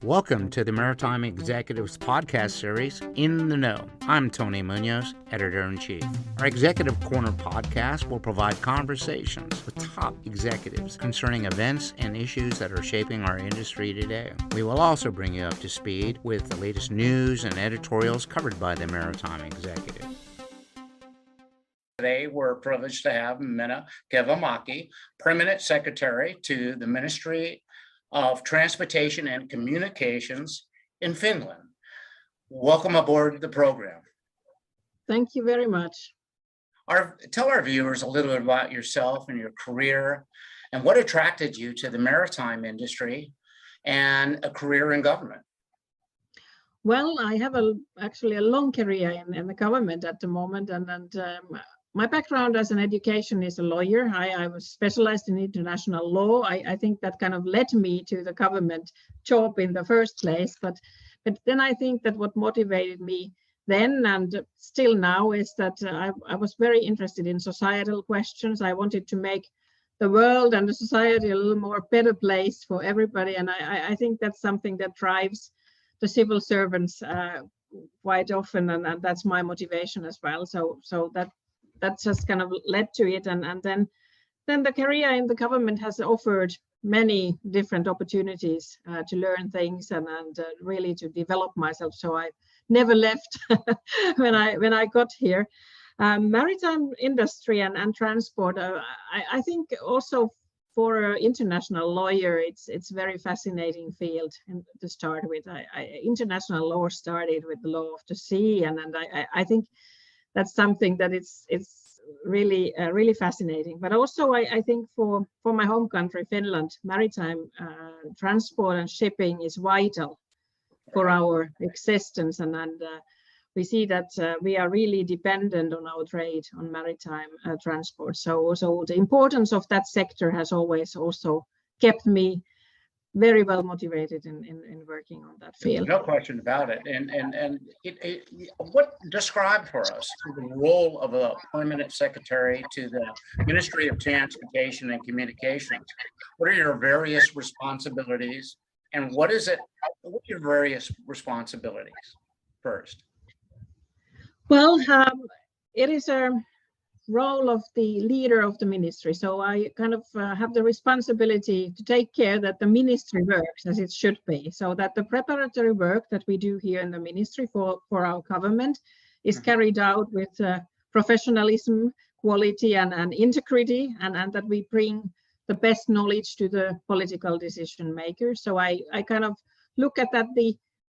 Welcome to the Maritime Executives podcast series, In the Know. I'm Tony Munoz, Editor-in-Chief. Our Executive Corner podcast will provide conversations with top executives concerning events and issues that are shaping our industry today. We will also bring you up to speed with the latest news and editorials covered by the Maritime Executive. Today, we're privileged to have Minna Kivimäki, Permanent Secretary to the Ministry of Transportation and Communications in Finland. Welcome aboard the program. Thank you very much. Tell our viewers a little bit about yourself and your career and what attracted you to the maritime industry and a career in government. Well, I have actually a long career in the government at the moment, and my background as an education is a lawyer. I was specialized in international law. I think that kind of led me to the government job in the first place. But then I think that what motivated me then and still now is that I was very interested in societal questions. I wanted to make the world and the society a little more better place for everybody. And I think that's something that drives the civil servants quite often. And that's my motivation as well. So that just kind of led to it, and then the career in the government has offered many different opportunities to learn things and really to develop myself. So I never left when I got here. Maritime industry and transport. I think also for an international lawyer, it's very fascinating field to start with. International law started with the law of the sea, and I think that's something that it's really really fascinating. But also I think for my home country Finland, maritime transport and shipping is vital for our existence, and we see that we are really dependent on our trade on maritime transport. So the importance of that sector has always also kept me very well motivated in working on that field. No question about it. And what describe for us the role of a permanent secretary to the Ministry of Transportation and Communications? What are your various responsibilities, and what are your various responsibilities first? Well, it is a role of the leader of the ministry. So I kind of have the responsibility to take care that the ministry works as it should be, so that the preparatory work that we do here in the ministry for our government is carried out with professionalism, quality and integrity, and that we bring the best knowledge to the political decision makers. So I kind of look at that,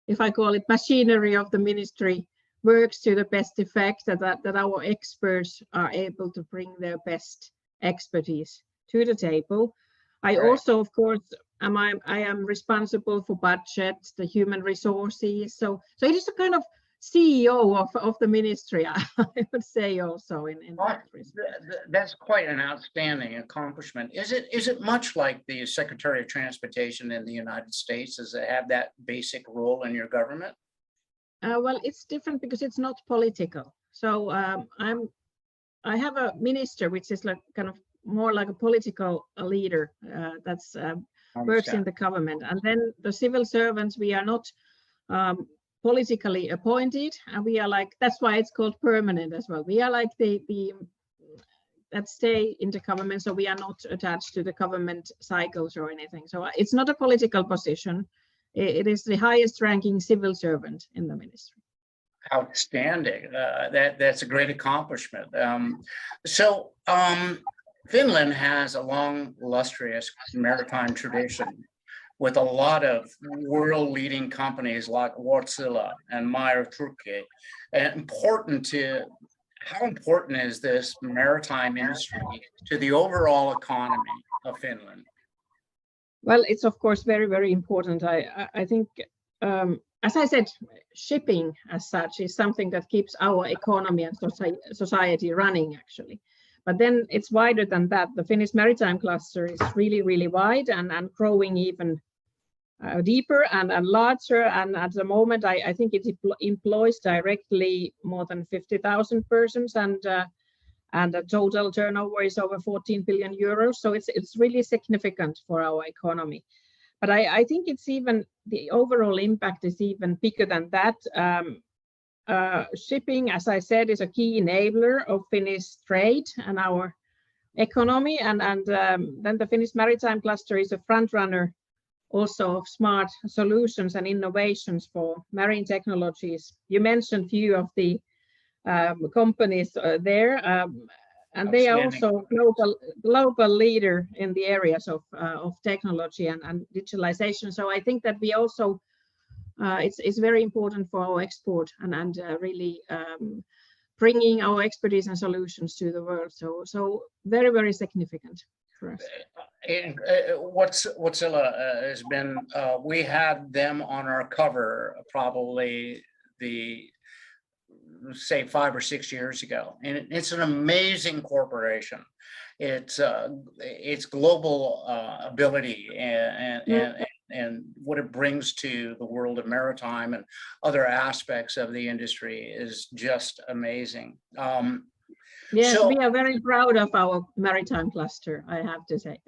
if I call it machinery of the ministry, works to the best effect, that our experts are able to bring their best expertise to the table. I also, of course, I am responsible for budget, the human resources. So it is a kind of CEO of the ministry, I would say also in that respect. That's quite an outstanding accomplishment. Is it much like the Secretary of Transportation in the United States? Does it have that basic role in your government? Well, it's different because it's not political. So I have a minister which is like kind of more like a political leader that's works in the government, and then the civil servants, we are not politically appointed, and we are like, that's why it's called permanent as well. We are like the that stay in the government, so we are not attached to the government cycles or anything. So it's not a political position. It is the highest ranking civil servant in the ministry. Outstanding. That's a great accomplishment. Finland has a long, illustrious maritime tradition with a lot of world-leading companies like Wärtsilä and Meyer Turkey. How important is this maritime industry to the overall economy of Finland? Well, it's of course very, very important. I think, as I said, shipping as such is something that keeps our economy and society running, actually. But then it's wider than that. The Finnish maritime cluster is really, really wide and growing even deeper and larger. And at the moment, I think it employs directly more than 50,000 persons, and the total turnover is over 14 billion euros. So it's really significant for our economy. But I think it's even, the overall impact is even bigger than that. Shipping, as I said, is a key enabler of Finnish trade and our economy, and then the Finnish maritime cluster is a front runner also of smart solutions and innovations for marine technologies. You mentioned few of the companies there, and they are also global leader in the areas of technology and digitalization. So I think that we also it's very important for our export and really bringing our expertise and solutions to the world. So very, very significant for us. Wärtsilä has been, we had them on our cover probably say 5 or 6 years ago, and it's an amazing corporation. Its global ability and what it brings to the world of maritime and other aspects of the industry is just amazing. Yes, so, we are very proud of our maritime cluster, I have to say.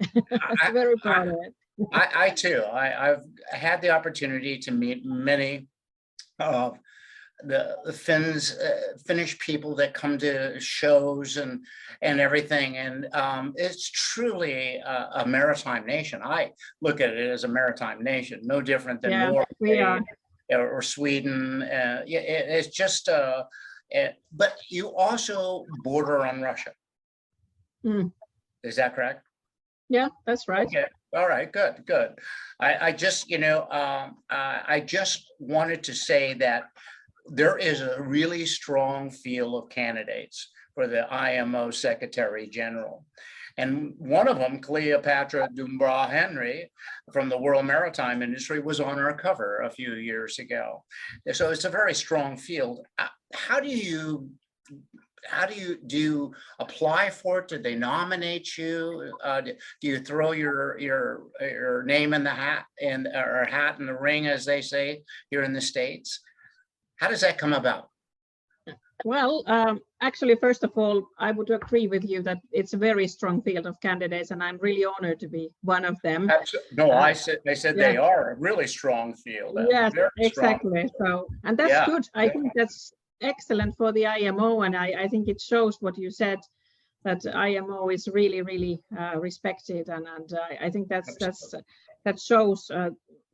Very proud of it. I too. I've had the opportunity to meet many of the Finnish people that come to shows and everything, and it's truly a maritime nation. I look at it as a maritime nation, no different than Norway or Sweden. It's just but you also border on Russia. Is that correct? Yeah, that's right. Okay. All right, good. I just, I just wanted to say that there is a really strong field of candidates for the IMO Secretary General. And one of them, Cleopatra Dumbrá-Henry from the World Maritime Industry, was on our cover a few years ago. So it's a very strong field. How do you apply for it? Did they nominate you? Do you throw your name in the hat or hat in the ring, as they say here in the States? How does that come about? Well, actually, first of all, I would agree with you that it's a very strong field of candidates, and I'm really honored to be one of them. No, I said they are a really strong field. Yes, exactly. So, and that's good. I think that's excellent for the IMO, and I think it shows what you said, that IMO is really, really respected, and I think that shows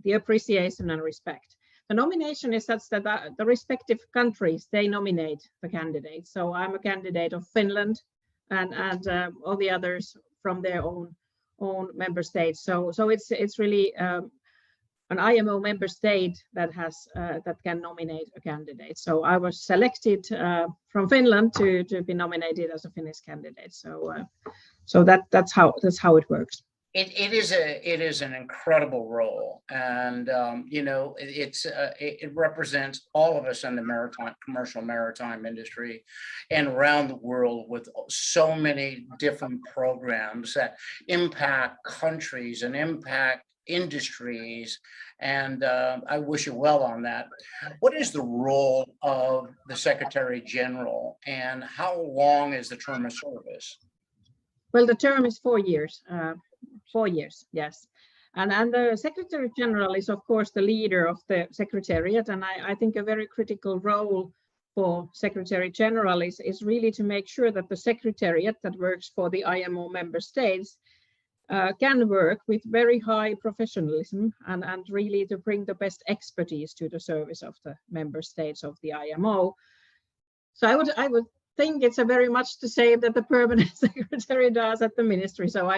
the appreciation and respect. The nomination is such that the respective countries, they nominate the candidates. So I'm a candidate of Finland, and all the others from their own member states. So it's really an IMO member state that has that can nominate a candidate. So I was selected from Finland to be nominated as a Finnish candidate. So that's how it works. It is an incredible role, and it represents all of us in the commercial maritime industry and around the world, with so many different programs that impact countries and impact industries, and I wish you well on that. What is the role of the Secretary General, and how long is the term of service? Well, the term is 4 years. 4 years, yes. And the Secretary General is, of course, the leader of the Secretariat. And I think a very critical role for Secretary General is really to make sure that the Secretariat that works for the IMO member states can work with very high professionalism and really to bring the best expertise to the service of the member states of the IMO. So I would think it's a very much the same that the permanent secretary does at the ministry. So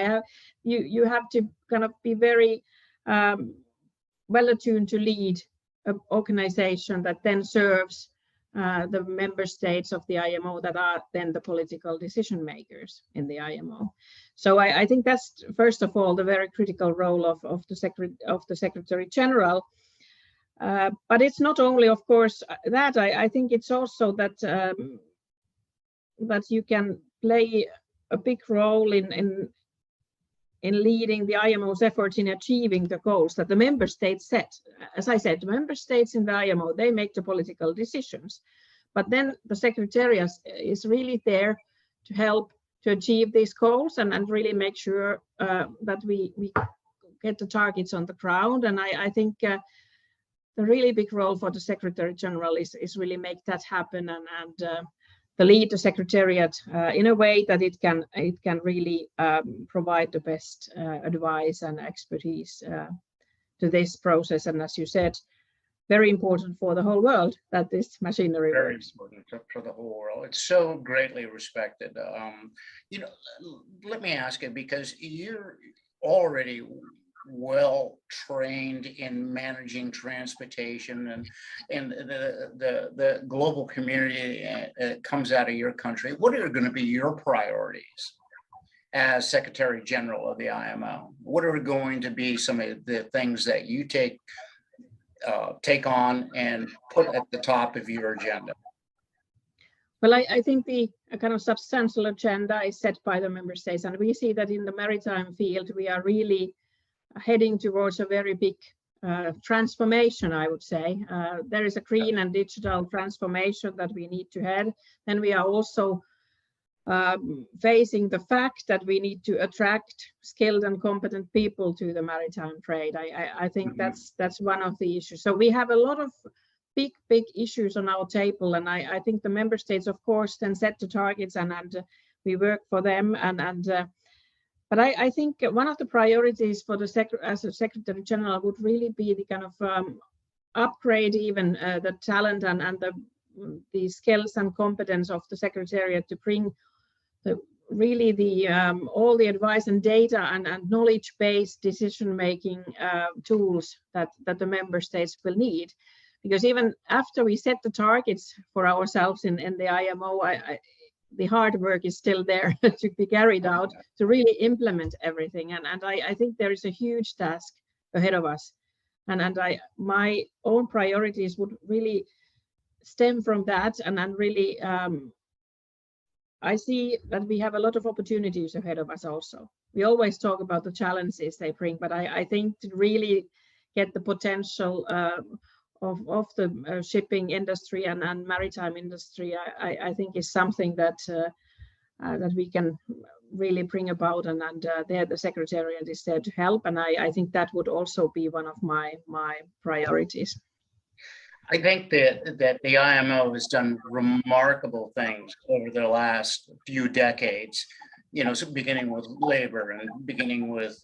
you have to kind of be very well attuned to lead an organization that then serves the member states of the IMO that are then the political decision makers in the IMO. So I think that's first of all the very critical role of the Secretary General. But it's not only, of course, that I think it's also that that you can play a big role in leading the IMO's efforts in achieving the goals that the member states set. As I said, the member states in the IMO, they make the political decisions, but then the Secretariat is really there to help to achieve these goals and really make sure that we get the targets on the ground. And I think the really big role for the Secretary General is really make that happen and the lead the Secretariat in a way that it can really provide the best advice and expertise to this process. And as you said, very important for the whole world that this machinery Very works. important for the whole world. It's so greatly respected. Let me ask you, because you're already well trained in managing transportation and the global community comes out of your country. What are going to be your priorities as Secretary General of the IMO? What are going to be some of the things that you take on and put at the top of your agenda? Well, I think the kind of substantial agenda is set by the member states, and we see that in the maritime field we are really heading towards a very big transformation, I would say. There is a green and digital transformation that we need to head. Then we are also facing the fact that we need to attract skilled and competent people to the maritime trade. I think that's one of the issues. So we have a lot of big issues on our table, and I think the member states, of course, then set the targets and we work for them. But I think one of the priorities for as a Secretary General would really be the kind of upgrade even the talent and the skills and competence of the Secretariat to bring all the advice and data and knowledge-based decision-making tools that the member states will need. Because even after we set the targets for ourselves in the IMO, the hard work is still there to be carried out to really implement everything. And I think there is a huge task ahead of us. And my own priorities would really stem from that. And really, I see that we have a lot of opportunities ahead of us also. We always talk about the challenges they bring, but I think to really get the potential of the shipping industry and maritime industry, I think is something that we can really bring about, and there the Secretariat is there to help, and I think that would also be one of my priorities. I think that the IMO has done remarkable things over the last few decades, so beginning with labor and beginning with,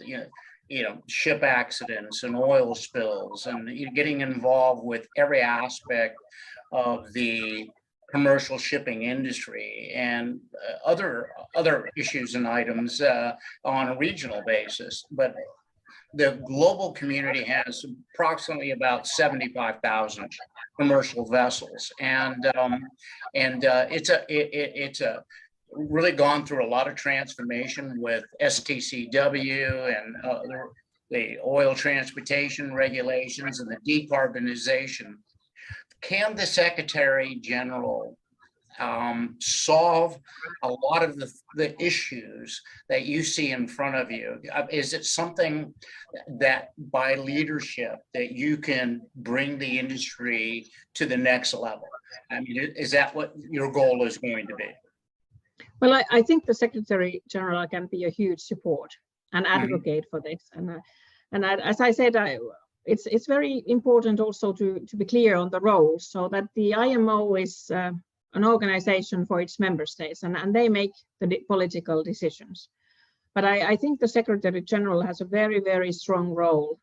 ship accidents and oil spills, and getting involved with every aspect of the commercial shipping industry and other issues and items on a regional basis. But the global community has approximately about 75,000 commercial vessels, and it's really gone through a lot of transformation with STCW and the oil transportation regulations and the decarbonization. Can the Secretary General solve a lot of the issues that you see in front of you? Is it something that by leadership that you can bring the industry to the next level? I mean, is that what your goal is going to be? Well, I think the Secretary General can be a huge support and advocate for this. And as I said, it's very important also to be clear on the roles, so that the IMO is an organization for its member states, and they make the political decisions. But I think the Secretary General has a very, very strong role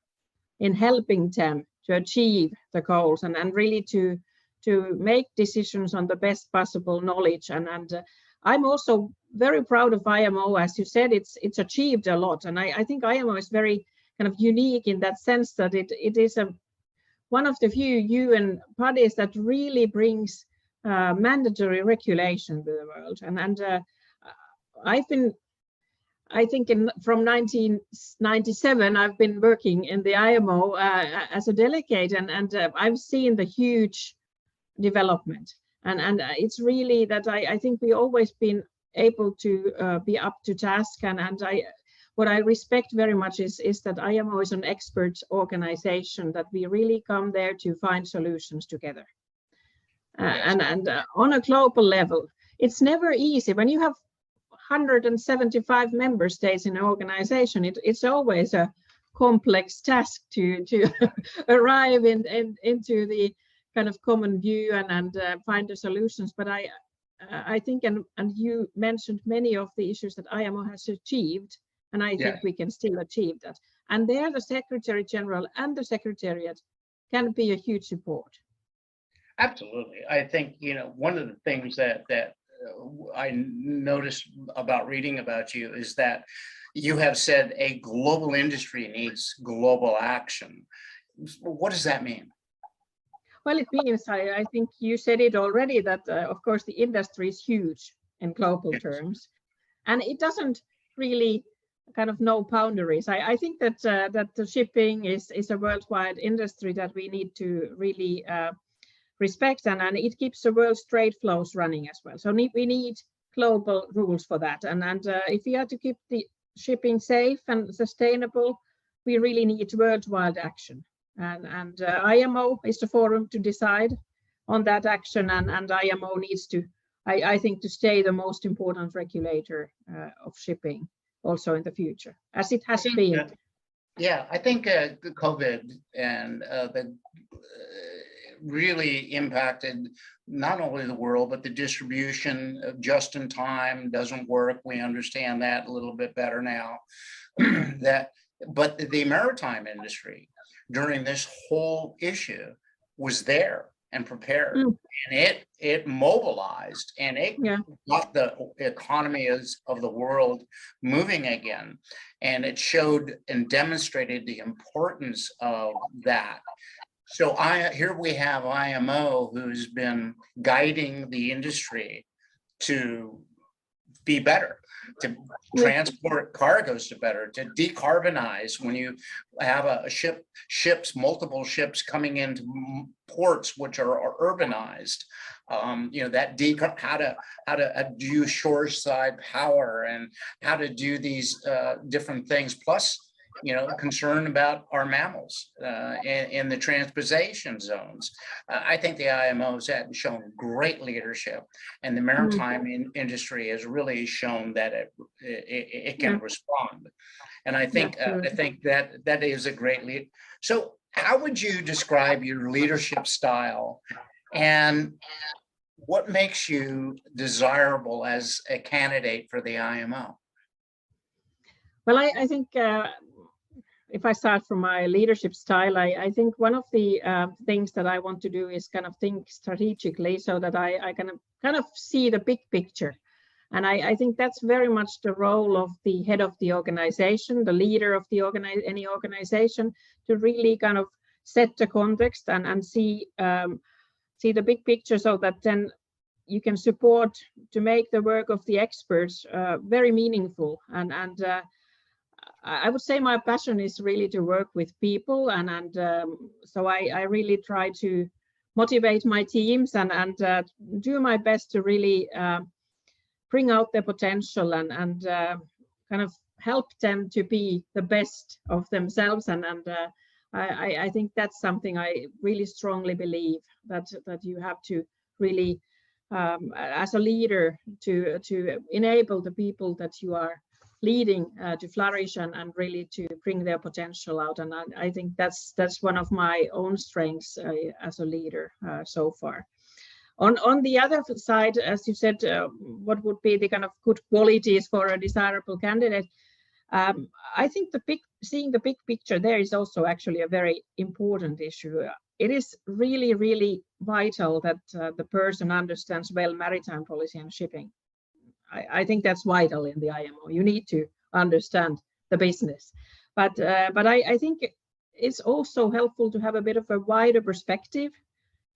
in helping them to achieve the goals and really to make decisions on the best possible knowledge. And I'm also very proud of IMO. As you said, it's achieved a lot. And I think IMO is very kind of unique in that sense that it is one of the few UN bodies that really brings mandatory regulation to the world. And I've been, I think from 1997, I've been working in the IMO as a delegate, and I've seen the huge development. And it's really that I think we always been able to be up to task. And what I respect very much is that IMO is an expert organization, that we really come there to find solutions together. And on a global level, it's never easy. When you have 175 member states in an organization, it's always a complex task to arrive into the kind of common view and find the solutions. But I think, and you mentioned many of the issues that IMO has achieved, and I think we can still achieve that. And there, the Secretary General and the Secretariat can be a huge support. Absolutely. I think, one of the things that I noticed about reading about you is that you have said a global industry needs global action. What does that mean? Well, it means, I think you said it already, that of course the industry is huge in global terms, and it doesn't really kind of know boundaries. I think that that the shipping is a worldwide industry that we need to really respect, and it keeps the world's trade flows running as well. So we need global rules for that, and if we are to keep the shipping safe and sustainable, we really need worldwide action. And IMO is the forum to decide on that action, and IMO needs to, I think, to stay the most important regulator of shipping also in the future, as it has been. Yeah, I think COVID and really impacted not only the world, but the distribution of just in time doesn't work. We understand that a little bit better now. But the maritime industry during this whole issue was there and prepared, and it mobilized, and it got the economies of the world moving again, and it showed and demonstrated the importance of that. So here we have IMO, who's been guiding the industry to be better, to transport cargoes to better, to decarbonize. When you have multiple ships coming into ports which are urbanized, how to do shoreside power and how to do these different things, plus concern about our mammals in the transportation zones. I think the IMO has shown great leadership, and the maritime industry has really shown that it can respond. And I think that is a great lead. So how would you describe your leadership style, and what makes you desirable as a candidate for the IMO? Well, I think if I start from my leadership style, I think one of the things that I want to do is kind of think strategically, so that I can kind of see the big picture. And I think that's very much the role of the head of the organization, the leader of the any organization, to really kind of set the context and see the big picture, so that then you can support to make the work of the experts very meaningful. And I would say my passion is really to work with people, and so I really try to motivate my teams and do my best to really bring out their potential and kind of help them to be the best of themselves. And I think that's something I really strongly believe, that you have to really, as a leader, to enable the people that you are leading to flourish and really to bring their potential out. And I think that's one of my own strengths as a leader so far. On the other side, as you said, what would be the kind of good qualities for a desirable candidate? I think seeing the big picture there is also actually a very important issue. It is really, really vital that the person understands well maritime policy and shipping. I think that's vital in the IMO. You need to understand the business, but I think it's also helpful to have a bit of a wider perspective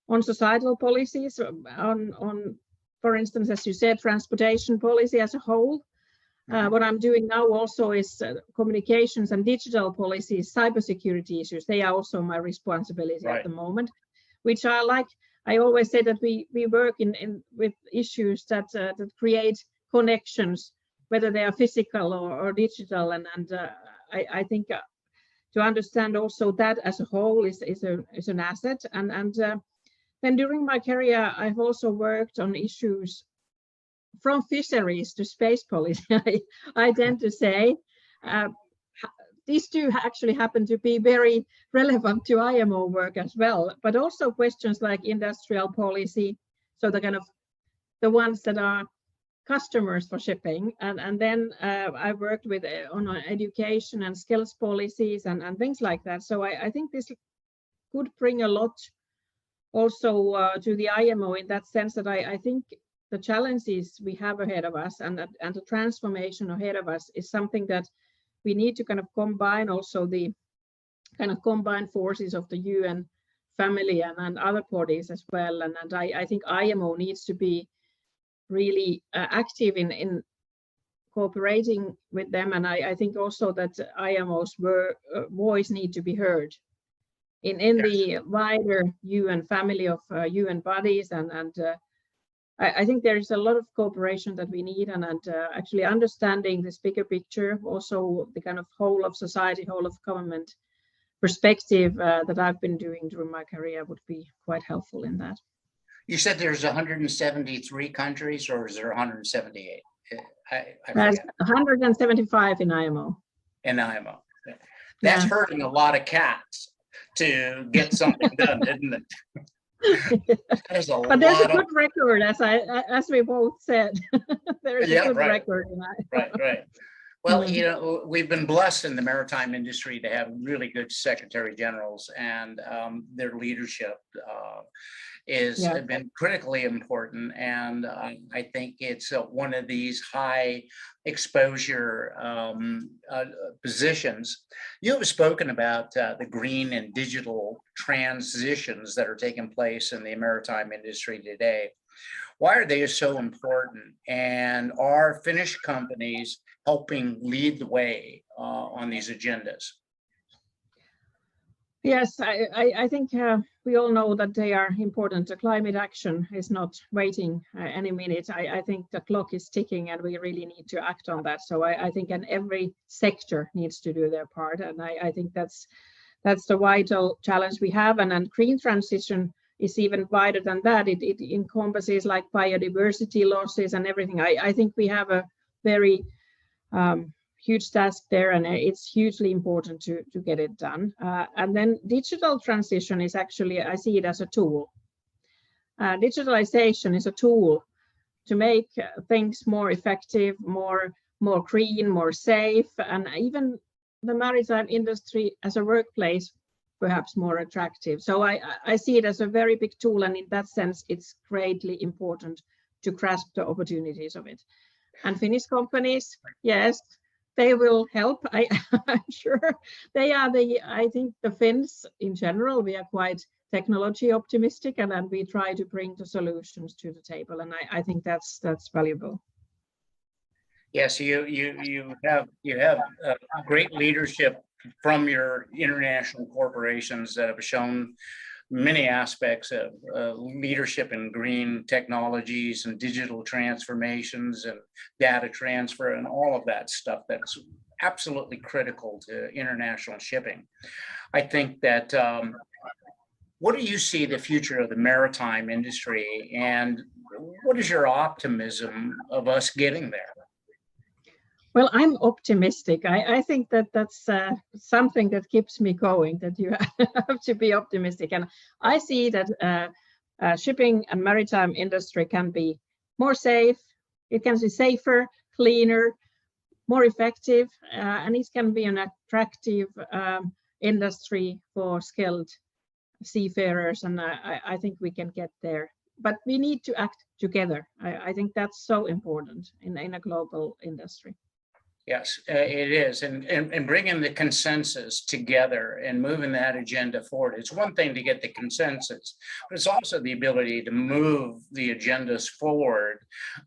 on societal policies, on, for instance, as you said, transportation policy as a whole. What I'm doing now also is communications and digital policies, cybersecurity issues. They are also my responsibility at the moment, which I like. I always say that we work with issues that create connections, whether they are physical or digital, and I think to understand also that as a whole is an asset. And then during my career, I've also worked on issues from fisheries to space policy. I tend to say these two actually happen to be very relevant to IMO work as well, but also questions like industrial policy. So the kind of the ones that are customers for shipping, and then I worked with on education and skills policies and things like that. So I think this could bring a lot also to the IMO in that sense that I think the challenges we have ahead of us and the transformation ahead of us is something that we need to kind of combine also the kind of combined forces of the UN family and other bodies as well. And I think IMO needs to be really active in cooperating with them. And I think also that IMO's voice need to be heard in the wider UN family of UN bodies. And I think there is a lot of cooperation that we need and actually understanding this bigger picture, also the kind of whole of society, whole of government perspective that I've been doing during my career would be quite helpful in that. You said there's 173 countries, or is there 178? There's 175 in IMO. In IMO. That's hurting a lot of cats to get something done, isn't it? But there's a good record, as we both said. There is a good record. Right. Well, you know, we've been blessed in the maritime industry to have really good secretary generals, and their leadership has been critically important. And I think it's one of these high exposure positions. You have spoken about the green and digital transitions that are taking place in the maritime industry today. Why are they so important? And are Finnish companies helping lead the way on these agendas? Yes, I think we all know that they are important. The climate action is not waiting any minute. I think the clock is ticking and we really need to act on that. So I think every sector needs to do their part. And I think that's the vital challenge we have. And green transition is even wider than that. It encompasses like biodiversity losses and everything. I think we have a very huge task there, and it's hugely important to get it done. And then digital transition is actually, I see it as a tool. Digitalization is a tool to make things more effective, more green, more safe, and even the maritime industry as a workplace perhaps more attractive. So I see it as a very big tool, and in that sense, it's greatly important to grasp the opportunities of it. And Finnish companies, yes, they will help. I'm sure they are I think the Finns in general, we are quite technology optimistic, and then we try to bring the solutions to the table. And I think that's valuable. Yes, you have great leadership from your international corporations that have shown many aspects of leadership in green technologies and digital transformations and data transfer and all of that stuff that's absolutely critical to international shipping. I think that what do you see the future of the maritime industry, and what is your optimism of us getting there? Well, I'm optimistic. I think that's something that keeps me going, that you have to be optimistic. And I see that shipping and maritime industry can be more safe, it can be safer, cleaner, more effective, and it can be an attractive industry for skilled seafarers. And I think we can get there. But we need to act together. I think that's so important in a global industry. Yes, it is. And bringing the consensus together and moving that agenda forward. It's one thing to get the consensus, but it's also the ability to move the agendas forward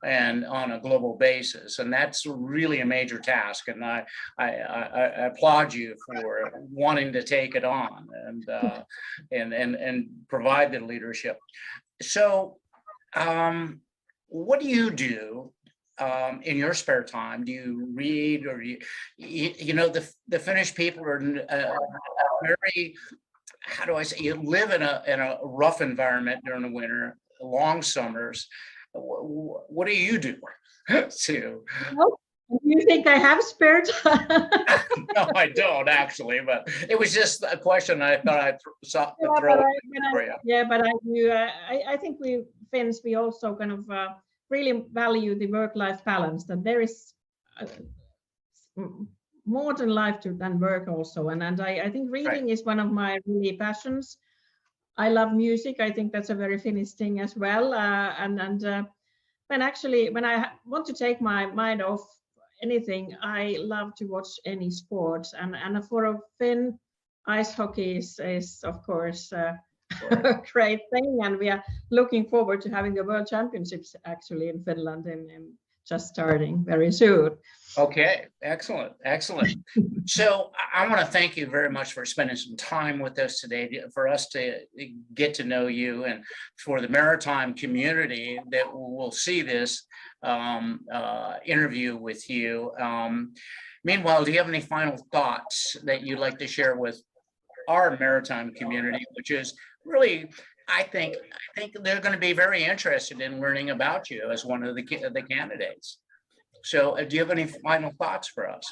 and on a global basis. And that's really a major task. And I applaud you for wanting to take it on and provide the leadership. So what do you do in your spare time? Do you read, or you know, the Finnish people are very, how do I say, you live in a rough environment during the winter, long summers. What do you do to? Well, Do you think I have spare time? No, I don't actually, but it was just a question I thought I'd throw for you. Yeah, but I do. I think we Finns, we also kind of really value the work-life balance. That there is more than life than work also, and I think reading is one of my really passions. I love music. I think that's a very Finnish thing as well. When I want to take my mind off anything, I love to watch any sports. And for a Finn, ice hockey is of course a great thing. And we are looking forward to having the World Championships actually in Finland in just starting very soon. Okay, excellent. So I want to thank you very much for spending some time with us today, for us to get to know you, and for the maritime community that will see this interview with you. Meanwhile, do you have any final thoughts that you'd like to share with our maritime community, which is really, I think they're going to be very interested in learning about you as one of the candidates. So do you have any final thoughts for us?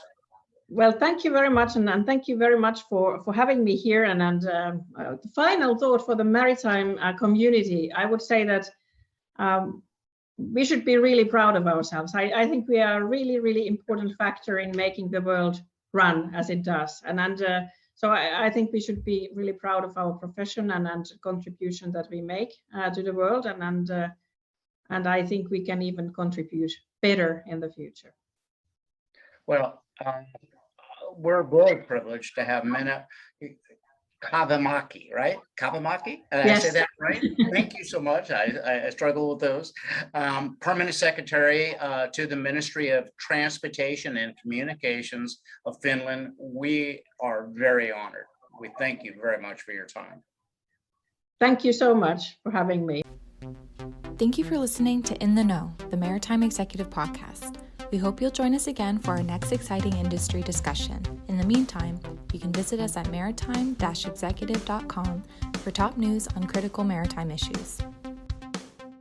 Well, thank you very much. And thank you very much for having me here. And the final thought for the maritime community, I would say that we should be really proud of ourselves. I think we are a really, really important factor in making the world run as it does. So I think we should be really proud of our profession and contribution that we make to the world. And I think we can even contribute better in the future. Well, we're very privileged to have Minna Kivimäki, right? Kivimäki? Did I say that right? Thank you so much. I struggle with those. Permanent Secretary to the Ministry of Transportation and Communications of Finland. We are very honored. We thank you very much for your time. Thank you so much for having me. Thank you for listening to In the Know, the Maritime Executive Podcast. We hope you'll join us again for our next exciting industry discussion. In the meantime, you can visit us at maritime-executive.com for top news on critical maritime issues.